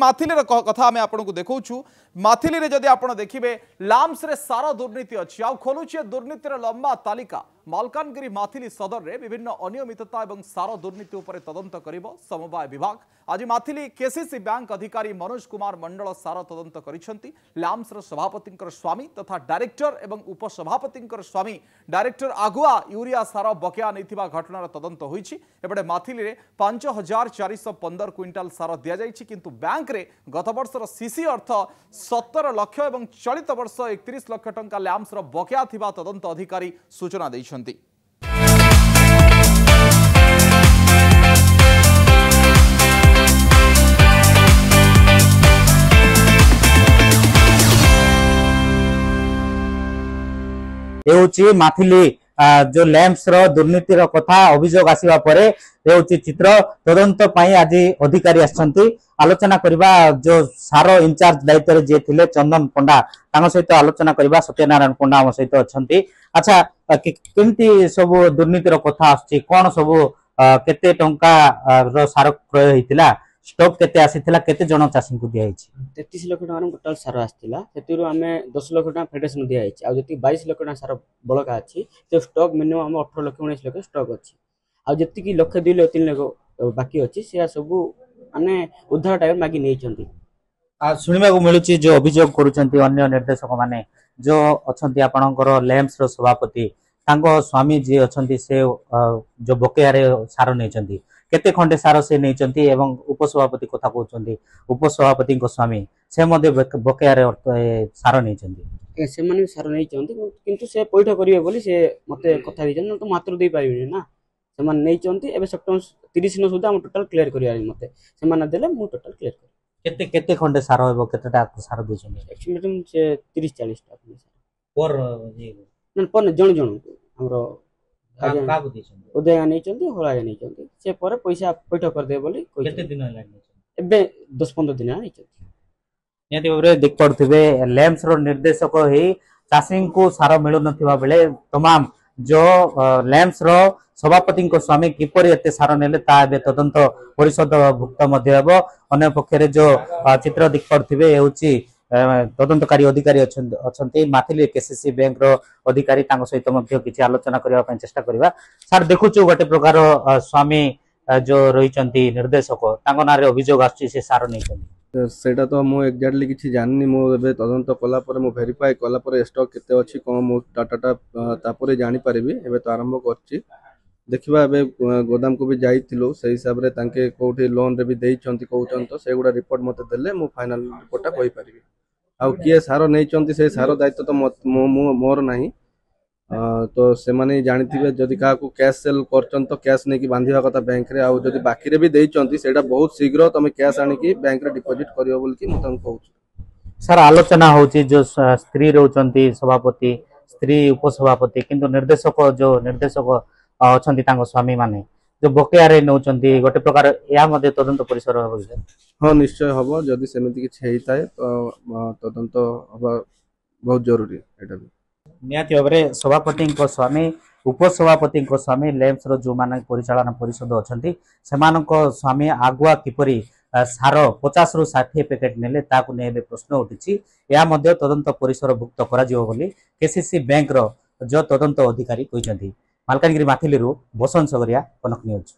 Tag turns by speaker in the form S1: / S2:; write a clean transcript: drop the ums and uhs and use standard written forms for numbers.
S1: माथिली कथा आम आपको देखु माथिली जदि आप देखिए लाम्स रे सारा दुर्नीति अच्छी आ खोलुचे दुर्नीतिर लंबा तालिका मालकानगिरी माथिली सदर रे विभिन्न अनियमितता और सार दुर्नीति उपर तदंत करिबो समवाय विभाग। आज माथिली केसीसी बैंक अधिकारी मनोज कुमार मंडल सार तदंत करिसेंती। लाम्स रे सभापति स्वामी तथा डायरेक्टर एवं उपसभापति स्वामी डायरेक्टर आगुआ यूरिया सार बकेया नहीं घटनार तदंत होईछि। एपटे माथिली रे 5415 क्विंटाल सार दिया जाइछि किंतु बैंक रे गत वर्षर सीसी अर्थ 17 लाख एवं चलित वर्ष 31 लाख टंका लाम्स रो बकेया थिबा तदंत अधिकारी सूचना दैछन्ति।
S2: माथिली जो लैंप्स रो दुर्नीतिर कथा अभियोग आसीबा परे चित्र तदंत पाई आज अधिकारी आछंती। आलोचना करबा जो सार इंचार्ज दायित्व जे थिले चंदन पंडा तांग सहित आलोचना करबा सत्यनारायण पंडा हम सहित अछंती। अच्छा केमती सब दुर्नीतिर कथा आछि कोन सब केते टंका रो सार क्रय हेतिला स्टॉक केते आसीथिला केते जण चासी को दिया हिची
S3: 33 लाख टका टोटल सार आस्तिला सेतिरो हमें 10 लाख टका फेडरेशन दिया हिची आ जति 22 लाख टका सार बळका अछि तो स्टॉक मिनिमम हम 18 लाख 19 लाख स्टॉक अछि आ जति की लाख 2 लाख 3 लाख बाकी अछि से सब माने उद्धार टाइम मागी नै छथि।
S2: आ सुनिबा को मिलुची जो अभियोग करूचंती अन्य निर्देशक माने जो अछंती आपनकर लैंप्स रो सभापति तांको स्वामी जे अछंती से जो बकेया रे सार नै छथि केते खंडे सार से नहीं चंती एवं उपसभापति कथा कहउचंती उपसभापति को स्वामी से मध्ये बकेया रे सार नहीं चंती
S3: से माने सार नहीं चंती किंतु से पैठ करिवे बोली से मते कथा दिजन तो मात्र दे पाइबे ना से मान नहीं चंती एबे सेप्टेम्बर 30 दिन सुधा हम टोटल क्लियर करिया मते से मान देले मु टोटल क्लियर कर
S2: केते केते खंडे सार होबो केतेटा सार दिजन
S3: एक्चुअली से 30 40 टा
S2: पर जी
S3: न पर जण जण हमरो
S2: का को दिजन
S3: उदय नहीं चंती होला नहीं चंती से पर पैसा पैठ कर दे बोली
S2: केते दिन होला
S3: एबे 10-15 दिन नहीं चंती
S2: नेति बरे देख पड़थिबे लैंप्स रो निर्देशक हे चासिंग को सार मिलु नथिबा बेले तमाम जो लैंप्स रो सभापति को स्वामी किपरि एते सार नेले ता बे तदंत परिषद भुक्त मध्ये हेबो। अन्य पक्षरे जो चित्र देख पड़थिबे हेउची तदंतकारी अधिकारी अछंती माथिली केसीसी बैंक रो अधिकारी तांग सहित मध्ये किछि आलोचना करबा पय चेष्टा करबा। सर देखुछु गोटे प्रकार स्वामी जो रहिचंती निर्देशक तांग नारे अभियोग आछि से सार नै छथि
S4: सेटा तो मु एक्जेक्टली किछि जाननी मु एबे तदंत कला पर मु वेरीफाई कला पर स्टॉक केते अछि कोन मु डाटाटा तापरे जानि परिबी एबे तो आरंभ करछि देखिबा एबे गोदाम को भी जाइथिलो से हिसाब रे तांके कोठी लोन रे भी देइ छंती कहउचन तो सेगुडा रिपोर्ट मते देले मु फाइनल रिपोर्टटा कहि परिबी आ किए सार नहीं चंती से सार दायित्व तो मोर नहीं तो से माने जानिथिबे जदि का को कैश सेल करचन तो कैश नहीं कि बांधिबा कथा बैंक रे आ जदि बाकी रे भी देइ चंती सेटा बहुत शीघ्र तमे कैश आनी कि बैंक रे डिपॉजिट करियो बोल कि मतन कहू।
S2: सर आलोचना होची जो स्त्री रहउचंती सभापति स्त्री उपसभापति किंतु निर्देशक जो निर्देशक अछंती तांको स्वामी माने जो बकेया रे नउचंती गोटे प्रकार या मध्ये तदंत परिसर हो
S4: हां निश्चय हबो जदि सेमिति कि हेइताय तो तदंत हबा बहुत जरूरी एटा भी
S2: नियाति भाबरे सभापति को स्वामी उपसभापति को स्वामी लैंप्स रो जो माने परिचालन परिषद अछंती सेमानक स्वामी आगुआ किपरि सार 50 रु 60 पैकेट नेले ताकु नेबे प्रश्न उठिछि या मध्ये तदंत परिसर भुक्त करा जिवो बोली केसीसी बैंक रो जो तदंत अधिकारी कहिसंती। मालकानगिरी माथिली रु बसंत सगरिया कनक न्यूज।